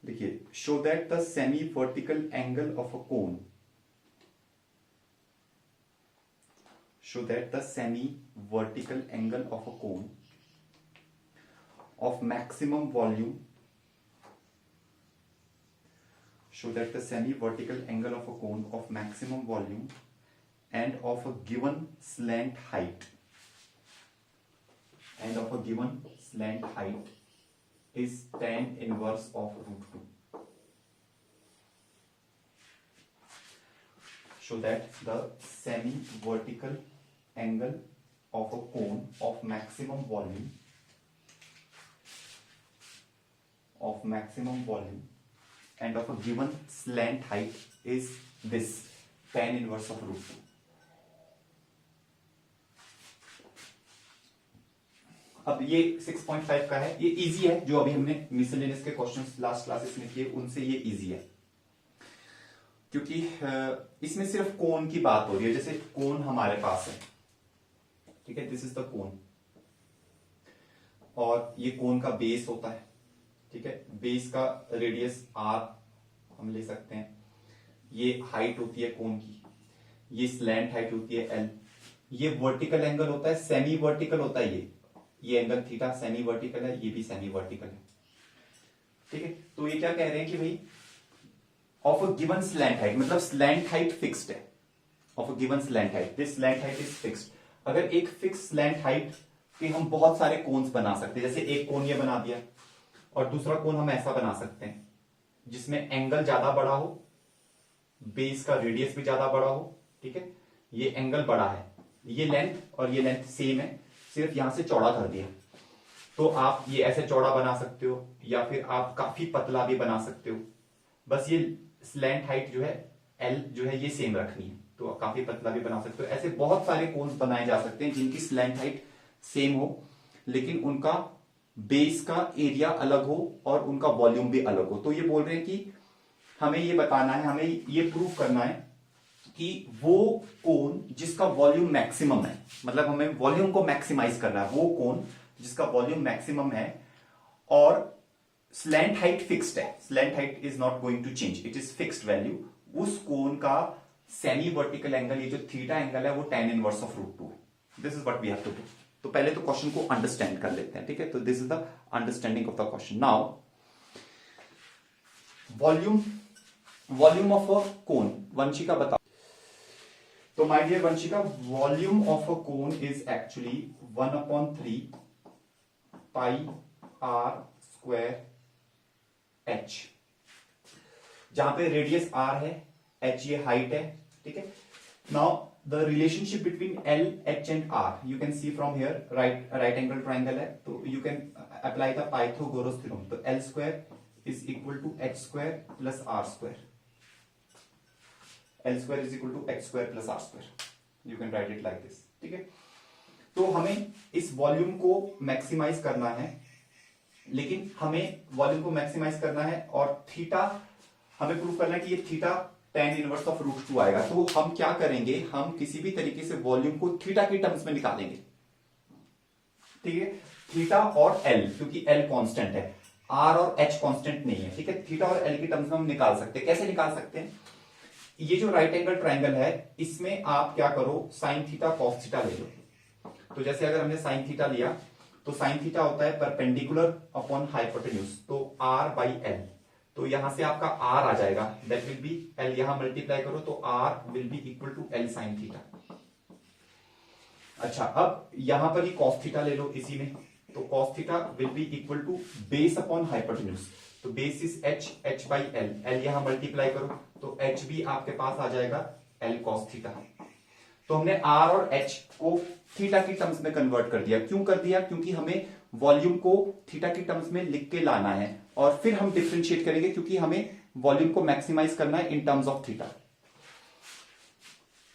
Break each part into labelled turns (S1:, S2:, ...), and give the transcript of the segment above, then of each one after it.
S1: देखिए, show that the semi vertical angle of a cone, show that the semi vertical angle of a cone of maximum volume, show that the semi vertical angle of a cone of maximum volume and of a given slant height is tan inverse of root 2. Show that the semi vertical angle of a cone of maximum volume and of a given slant height is this tan inverse of root 2. अब ये 6.5 का है, ये easy है, जो अभी हमने miscellaneous के क्वेश्चंस लास्ट क्लासेस में किए उनसे ये इजी है, क्योंकि इसमें सिर्फ कोन की बात हो रही है। जैसे कोन हमारे पास है, ठीक है, दिस इज द कोन, और ये कोन का बेस होता है, ठीक है, बेस का रेडियस r हम ले सकते हैं, ये हाइट होती है कोन की, ये स्लैंट हाइट होती है l, ये वर्टिकल एंगल होता है, सेमी वर्टिकल होता है, ये एंगल थीटा सेमी वर्टिकल है, ये भी सेमी वर्टिकल है, ठीक है। तो ये क्या कह रहे हैं कि भाई of a given slant height, मतलब स्लैंट हाइट फिक्स्ड है, of a given slant height, this slant height is fixed. अगर एक फिक्स स्लैंट हाइट के हम बहुत सारे कोन्स बना सकते हैं, जैसे एक कोन ये बना दिया और दूसरा कोन हम ऐसा बना सकते हैं जिसमें एंगल ज्यादा बड़ा हो, बेस का रेडियस भी ज्यादा बड़ा हो, ठीक है, ये एंगल बड़ा है, ये लेंथ और ये लेंथ सेम है, सिर्फ यहां से चौड़ा कर दिया, तो आप ये ऐसे चौड़ा बना सकते हो या फिर आप काफी पतला भी बना सकते हो, बस ये स्लैंट हाइट जो है L जो है ये सेम रखनी है, तो आप काफी पतला भी बना सकते हो। ऐसे बहुत सारे कोन्स बनाए जा सकते हैं जिनकी स्लैंट हाइट सेम हो, लेकिन उनका बेस का एरिया अलग हो और उनका वॉल्यूम भी अलग हो। तो ये बोल रहे हैं कि हमें ये बताना है, हमें ये प्रूव करना है कि वो कोन जिसका वॉल्यूम मैक्सिमम है, मतलब हमें वॉल्यूम को मैक्सिमाइज करना है, वो कोन जिसका वॉल्यूम मैक्सिमम है और स्लैंट हाइट फिक्स्ड है, slant height is not going to change, it is fixed value, उस कोन का सेमी वर्टिकल एंगल, ये जो थीटा एंगल है, वो tan इनवर्स ऑफ रूट 2 है। This is what we have to do. तो पहले तो क्वेश्चन को अंडरस्टैंड कर लेते हैं, ठीक है। तो this is the understanding of the question. Now volume of a cone, Vanshika बताओ। तो my dear Vanshika, volume of a cone is actually 1/3 pi r square h, जहां पे रेडियस r है, h ये हाइट है, ठीक है। Now the relationship between L, H and R you can see from here, right angle triangle है, तो you can apply the Pythagoras theorem. तो L square is equal to H square plus R square, L square is equal to H square plus R square, you can write it like this, ठीक है। तो हमें इस volume को maximise करना है, लेकिन हमें वॉल्यूम को मैक्सिमाइज करना है और थीटा हमें प्रूव करना है कि ये theta tan inverse of root 2 आएगा। तो हम क्या करेंगे, हम किसी भी तरीके से वॉल्यूम को थीटा की टर्म्स में निकालेंगे, ठीक है, थीटा और L, क्योंकि L कांस्टेंट है, R और H कांस्टेंट नहीं है, ठीक है। थीटा और L की टर्म्स में हम निकाल सकते हैं। कैसे निकाल सकते हैं, ये जो राइट एंगल ट्राइंगल है, इसमें आप क्या करो, साइन थीटा कॉस थीटा ले लो। तो जैसे अगर हमने साइन थीटा लिया, तो साइन थीटा होता है परपेंडिकुलर अपॉन हाइपोटेन्यूज, तो R बाई L, तो यहां से आपका R आ जाएगा, दैट विल बी L, यहां मल्टीप्लाई करो तो R will be equal to L sine theta. अच्छा, अब यहां पर ही cos थीटा ले लो इसी में, तो cos थीटा will be equal to base upon hypotenuse, तो base is H by L, L यहां मल्टीप्लाई करो तो H भी आपके पास आ जाएगा L cos थीटा। तो हमने R और H को थीटा की टर्म्स में कन्वर्ट कर दिया। क्यों कर दिया, क्योंकि हमें वॉल्यूम को थीटा की टर्म्स में लिख के लाना है और फिर हम डिफरेंशिएट करेंगे, क्योंकि हमें वॉल्यूम को मैक्सिमाइज करना है इन टर्म्स ऑफ थीटा।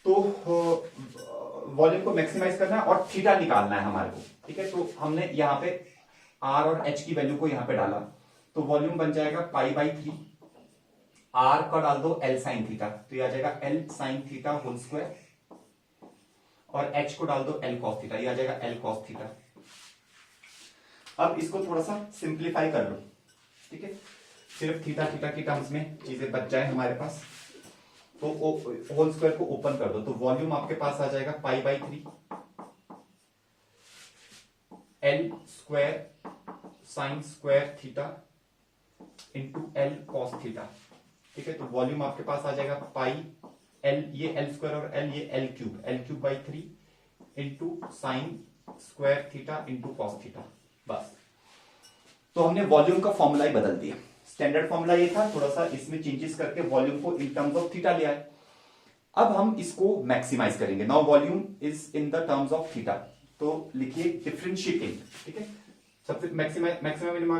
S1: तो वॉल्यूम को मैक्सिमाइज करना है और थीटा निकालना है हमारे को, ठीक है। तो हमने यहाँ पे R और H की वैल्यू को यहाँ पे डाला, तो वॉल्यूम बन जाएगा π/3, R का डाल दो L साइन थीटा, तो ये आ जाएगा L sine theta whole square, और H को डाल दो L cos थीटा, ये आ जाएगा L cos थीटा। अब इसको थोड़ा सा सिंप्लीफाई कर लो, ठीक है। सिर्फ थीटा थीटा की टर्म्स में चीजें बच जाए हमारे पास, तो होल स्क्वायर को ओपन कर दो, तो वॉल्यूम आपके पास आ जाएगा pi by 3 L square sine square theta into L cos theta. ठीक है, तो वॉल्यूम आपके पास आ जाएगा पाई एल, ये एल स्क्वायर और एल, ये L cube by 3 into sine square theta into cos theta. बस, तो हमने वॉल्यूम का फॉर्मूला ही बदल दिया। स्टैंडर्ड फॉर्मूला ये था, थोड़ा सा इसमें चेंजेस करके वॉल्यूम को इन टर्म्स ऑफ थीटा ले आए। अब हम इसको मैक्सिमाइज करेंगे। Now volume is in the terms of theta, तो लिखिए डिफरेंशिएटिंग। ठीक है, सबसे मैक्सिमम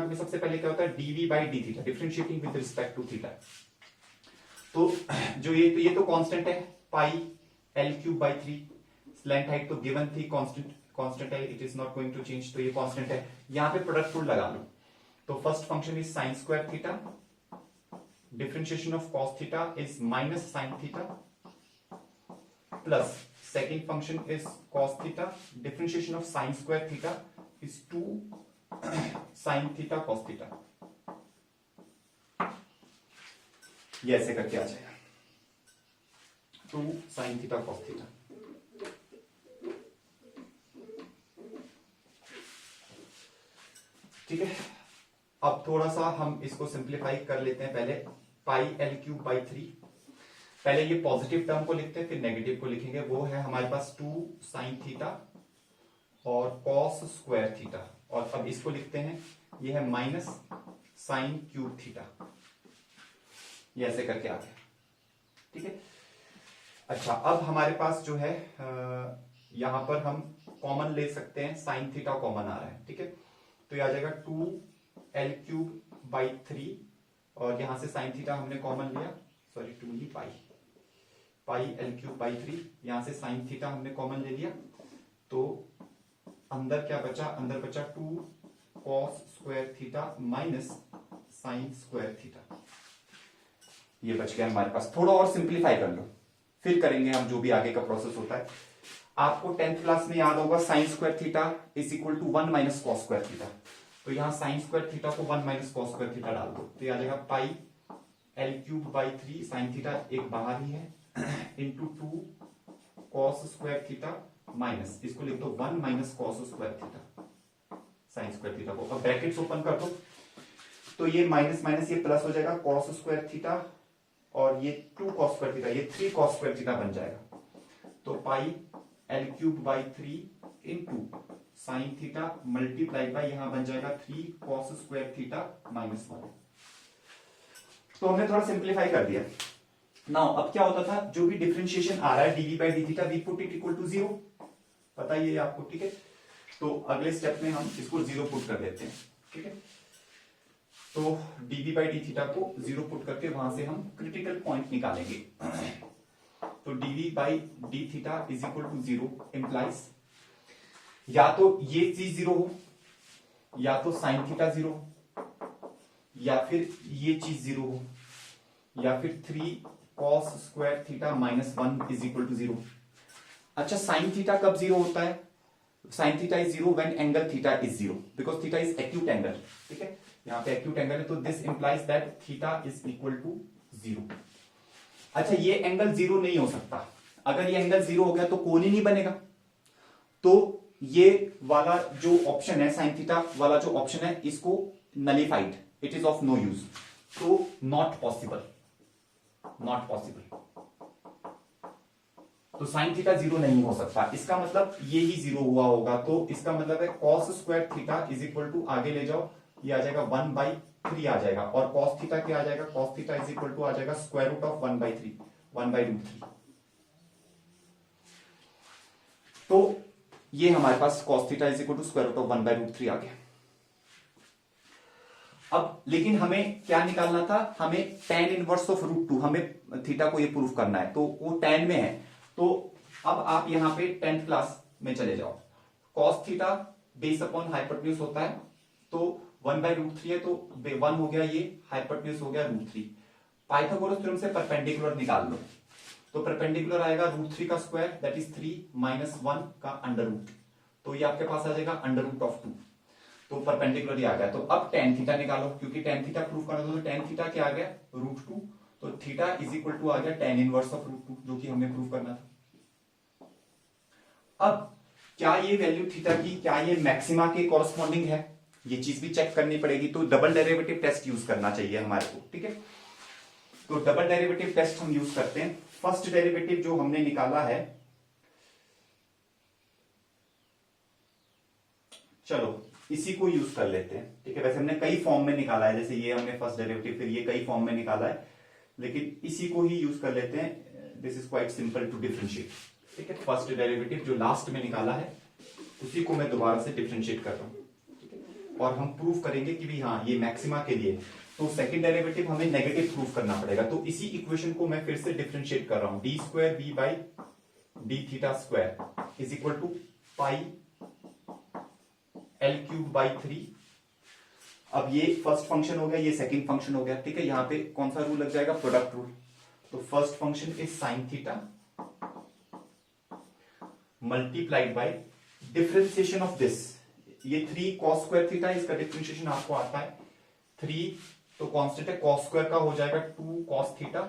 S1: में सबसे पहले क्या होता है, DV by D theta, differentiating with respect to theta. तो जो ये तो कांस्टेंट है pi L cube by 3, slant height तो गिवन थी, कांस्टेंट है, it is not going to change, तो ये कांस्टेंट है। यहां पे प्रोडक्ट रूल लगा लो, तो first function is sine square theta, differentiation of cos theta is minus sine theta, plus second function is cos theta, differentiation of sine square theta is 2 sine theta cos theta. ये ऐसे करके आ जाएगा 2 sine theta cos theta. ठीक है, अब थोड़ा सा हम इसको सिंप्लीफाई कर लेते हैं। पहले पाई एल क्यूब बाई 3, पहले ये पॉजिटिव टर्म को लिखते हैं, फिर नेगेटिव को लिखेंगे। वो है हमारे पास 2 साइन थीटा और कॉस स्क्वायर थीटा, और अब इसको लिखते हैं, ये है माइनस साइन क्यूब थीटा। ये ऐसे करके आ गया। ठीक है, अच्छा, अब हमारे पास जो है यहां पर हम कॉमन ले सकते हैं, साइन थीटा कॉमन आ रहा है। ठीक है, तो ये आ जाएगा 2 एल क्यूब बाई 3, और यहां से साइन थीटा हमने कॉमन लिया, sorry 2 he pi L cube by 3, यहां से साइन थीटा हमने कॉमन ले लिया, तो अंदर क्या बचा, अंदर बचा 2 cos square theta minus sign square theta. ये बच गया हमारे पास। थोड़ा और सिंप्लीफाई कर लो, फिर करेंगे हम जो भी आगे का प्रोसेस होता है। आपको 10th क्लास में याद होगा sine square theta is equal to 1 minus cos square theta, तो यहां साइन स्क्वायर थीटा को 1 माइनस कॉस स्क्वायर थीटा डाल दो, तो ये आ जाएगा पाई L cube by 3, sine theta एक बाहर ही है, into 2 cos square theta minus, इसको लिख दो 1 minus cos square theta sine square theta को। अब ब्रैकेट्स ओपन कर दो, तो ये माइनस माइनस ये प्लस हो जाएगा, कॉस स्क्वायर थीटा और ये 2 कॉस स्क्वायर थीटा, ये 3 कॉस स्क्वायर थीटा बन जाएगा। तो पाई L cube by 3 into sine theta multiply by, यहां बन जाएगा 3 कॉस स्क्वायर थीटा माइनस 1। तो हमने थोड़ा सिंप्लीफाई कर दिया। नाउ अब क्या होता था, जो भी डिफरेंशिएशन आ रहा है DV by D theta, we put it equal to 0, पता ही है आपको। ठीक है, तो अगले स्टेप में हम इसको 0 पुट कर देते हैं। ठीक है, तो डीवी बाई डी थीटा को 0 पुट करके वहां से हम क्रिटिकल पॉइंट निकालेंगे। तो DV by D theta is equal to 0 implies या तो ये चीज 0 हो, या तो साइन थीटा 0, या फिर ये चीज 0 हो, या फिर 3 cos square theta minus 1 is equal to 0। अच्छा, साइन थीटा कब 0 होता है? Sine theta is 0 when angle theta is 0, because theta is acute angle. ठीक है, यहां पे एक्यूट एंगल है, तो this implies that theta is equal to 0। अच्छा, ये एंगल 0 नहीं हो सकता। अगर ये एंगल 0 हो गया तो कोण ही नहीं बनेगा, तो ये वाला जो ऑप्शन है, साइन थीटा वाला जो ऑप्शन है, इसको nullified, it is of no use, तो नॉट पॉसिबल। तो साइन थीटा 0 नहीं हो सकता, इसका मतलब ये ही 0 हुआ होगा, तो इसका मतलब है cos square theta is equal to, आगे ले जाओ, ये आ जाएगा 1/3 आ जाएगा, और कॉस थीटा क्या आ जाएगा, cos theta is equal to आ जाएगा स्क्वायर रूट ऑफ 1/3, 1/√3। तो ये हमारे पास cos theta is equal to square root of 1/√3 आ गया। अब लेकिन हमें क्या निकालना था, हमें tan इनवर्स ऑफ √2, हमें थीटा को ये प्रूफ करना है, तो वो tan में है। तो अब आप यहां पे 10th क्लास में चले जाओ, cos theta base upon hypotenuse होता है, तो 1/√3 है, तो 1 हो गया, ये हाइपोटेन्यूज हो गया √3। पाइथागोरस थ्योरम से परपेंडिकुलर निकाल लो, तो परपेंडिकुलर आएगा √3 का स्क्वायर, दैट इज 3 - 1 का अंडर रूट, तो ये आपके पास आ जाएगा अंडर रूट ऑफ 2। तो परपेंडिकुलर आ गया। तो अब टेन थीटा निकालो, क्योंकि टेन थीटा प्रूव करना था, तो टेन थीटा क्या आ गया, √2। तो थीटा इज इक्वल टू आ गया टेन इनवर्स ऑफ √2, जो कि हमने प्रूव करना था। अब क्या ये वैल्यू थीटा की, क्या ये मैक्सिमा के कॉरस्पॉन्डिंग है, ये चीज भी चेक करनी पड़ेगी। तो डबल डेरिवेटिव टेस्ट यूज करना चाहिए हमारे को, ठीक है। तो डबल डेरिवेटिव टेस्ट हम यूज करते हैं। फर्स्ट डेरिवेटिव जो हमने निकाला है, चलो इसी को यूज कर लेते हैं, ठीक है। वैसे हमने कई फॉर्म में निकाला है, जैसे ये हमने फर्स्ट डेरिवेटिव, फिर ये कई फॉर्म में निकाला है, लेकिन इसी को ही यूज कर लेते हैं। This is quite simple to differentiate, ठीक है। फर्स्ट डेरिवेटिव जो लास्ट में निकाला है उसी को मैं दोबारा से डिफरेंशिएट कर रहा हूं, ठीक है। और हम प्रूव करेंगे कि भी हाँ ये मैक्सिमा के लिए, तो सेकंड डेरिवेटिव हमें नेगेटिव प्रूव करना पड़ेगा। तो इसी इक्वेशन को मैं फिर से डिफरेंशिएट कर रहा हूं, D square B by D theta square is equal to pi L cube by 3। अब ये फर्स्ट फंक्शन हो गया, ये सेकंड फंक्शन हो गया, ठीक है। यहां पे कौन सा रूल लग जाएगा, प्रोडक्ट रूल। तो first function is sine theta multiplied bye differentiation of this, ये 3 कॉस स्क्वायर थीटा, इसका डिफरेंशिएशन आपको आता है 3, तो कांस्टेंट है कॉस स्क्वायर का हो जाएगा 2 cos theta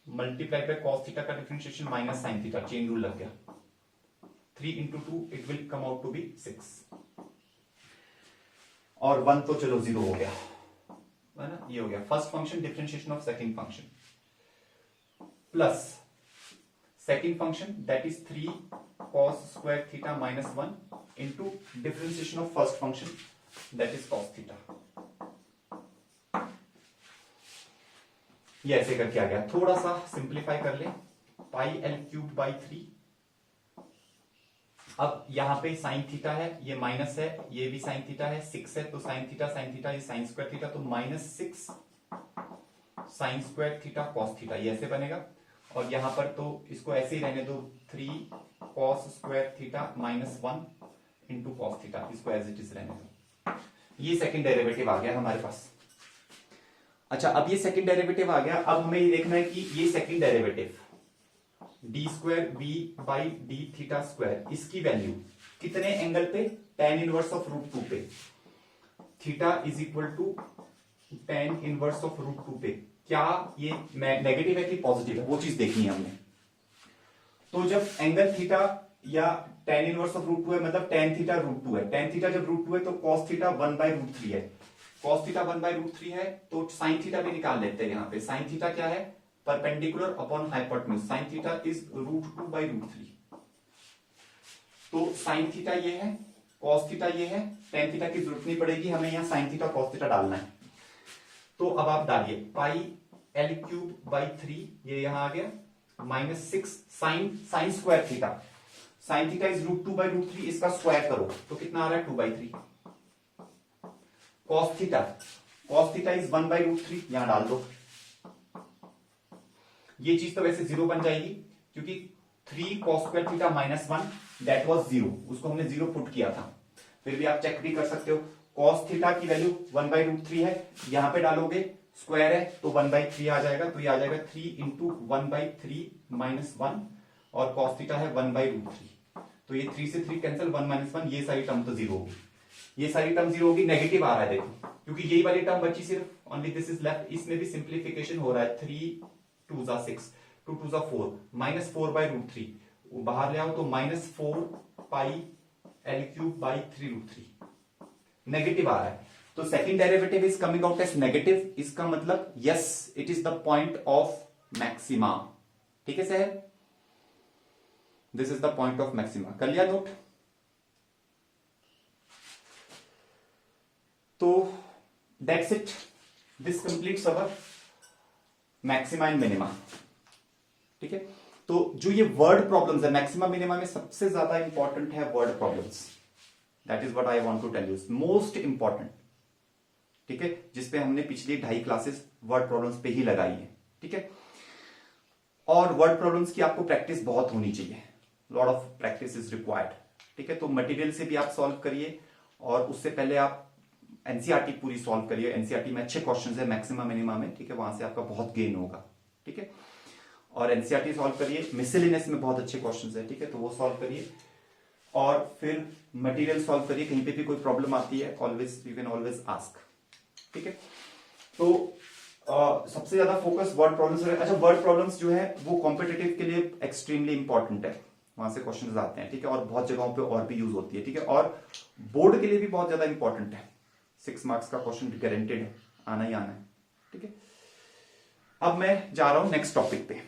S1: multiplied by cos theta का differentiation minus sine theta, chain rule लग गया। 3 into 2 it will come out to be 6, और 1 तो चलो 0 हो गया, है ना। ये हो गया first function differentiation of second function plus second function that is 3 cos square theta minus 1 into differentiation of first function that is cos theta. ये ऐसे करके आ गया। थोड़ा सा सिंप्लीफाई कर ले, पाई एल क्यूब बाई 3। अब यहां पे साइन थीटा है, ये माइनस है, ये भी साइन थीटा है, 6 है, तो साइन थीटा ये साइन स्क्वायर थीटा, तो -6 sign square theta cos theta, ये ऐसे बनेगा। और यहां पर तो इसको ऐसे ही रहने दो, 3 cos square theta -1 into cos theta, इसको एज इट इज रहने दो। ये सेकंड डेरिवेटिव आ गया हमारे पास। अच्छा, अब ये सेकंड डेरिवेटिव आ गया। अब हमें ये देखना है कि ये second derivative D square B by D theta square, इसकी वैल्यू कितने एंगल पे, tan इनवर्स ऑफ √2 पे। Theta is equal to tan inverse of √2 पे, क्या ये नेगेटिव है कि पॉजिटिव है, वो चीज देखनी है हमने। तो जब एंगल थीटा या tan इनवर्स ऑफ √2 है, मतलब tan थीटा √2 है, tan थीटा जब √2 है तो cos थीटा 1/√3 है, cos थीटा 1/√3 है, तो sin थीटा भी निकाल लेते हैं। यहां पे sin थीटा क्या है, perpendicular upon hypotenuse, sin theta is √2/√3। तो sin थीटा ये है, cos थीटा ये है, tan थीटा की जरूरत नहीं पड़ेगी हमें, यहां sin थीटा cos थीटा डालना है। तो अब आप डालिए पाई एल क्यूब बाई 3, ये यहां आ गया, -6 sign square theta, sign theta is √2/√3, इसका स्क्वायर करो तो कितना आ रहा है 2/3। cos थीटा इज 1/√3, यहां डाल दो। ये चीज तो वैसे 0 बन जाएगी, क्योंकि 3 cos square theta -1 that was 0, उसको हमने 0 पुट किया था। फिर भी आप चेक भी कर सकते हो, cos थीटा की वैल्यू 1/√3 है, यहां पे डालोगे स्क्वायर है तो 1/3 आ जाएगा, तो ये आ जाएगा 3 इंटू 1/3 -1, और cos थीटा है 1/√3, तो ये 3 से 3 कैंसिल, 1 - 1, ये सारी टर्म तो 0 होगी, ये सारी टर्म 0 होगी। नेगेटिव आ रहा है देखो, क्योंकि यही वाली टर्म बची सिर्फ, ओनली दिस इज लेफ्ट। इसमें भी सिंप्लीफिकेशन हो रहा है, 3 2 जा 6, 2 2 जा 4, -4/√3 बाहर ले आओ तो -4 pi L cube by 3√3, negative आ रहा है। तो second derivative is coming out as negative, इसका मतलब yes it is the point of maxima, ठीक है sir, this is the point of maxima. कर लिया नोट? तो that's it, this completes our maxima and minima, ठीक है। तो जो ये वर्ड प्रॉब्लम्स है मैक्सिमा मिनिमा में, सबसे ज्यादा इंपॉर्टेंट है word problems, that is what I want to tell you, most important, ठीक है, जिसपे हमने पिछली 2.5 क्लासेस वर्ड प्रॉब्लम्स पे ही लगाई है, ठीक है। और वर्ड प्रॉब्लम्स की आपको प्रैक्टिस बहुत होनी चाहिए, lot of practice is required, ठीक है। तो मटेरियल से भी आप सॉल्व करिए, और उससे पहले आप एनसीईआरटी पूरी सॉल्व करिए। एनसीईआरटी में अच्छे क्वेश्चंस है मैक्सिमा मिनिमा में, ठीक है, वहां से आपका बहुत गेन होगा, ठीक है। और एनसीईआरटी सॉल्व करिए, मिसलेनियस में बहुत अच्छे क्वेश्चंस है, ठीक है, तो वो सॉल्व करिए। और फिर मटेरियल सॉल्व करिए। कहीं पे भी कोई प्रॉब्लम आती है always you can always ask, ठीक है। तो सबसे ज्यादा फोकस वर्ड प्रॉब्लम्स। अच्छा, वर्ड प्रॉब्लम्स जो है वो कॉम्पिटिटिव के लिए एक्सट्रीमली इंपॉर्टेंट है, वहां से क्वेश्चंस आते हैं, ठीक है, और बहुत जगहों पे और भी यूज होती है, ठीक है, और बोर्ड के लिए भी बहुत ज्यादा इंपॉर्टेंट है। 6 मार्क्स का क्वेश्चन गारंटेड है, आना ही आना है, ठीक है। अब मैं जा रहा हूं नेक्स्ट टॉपिक पे।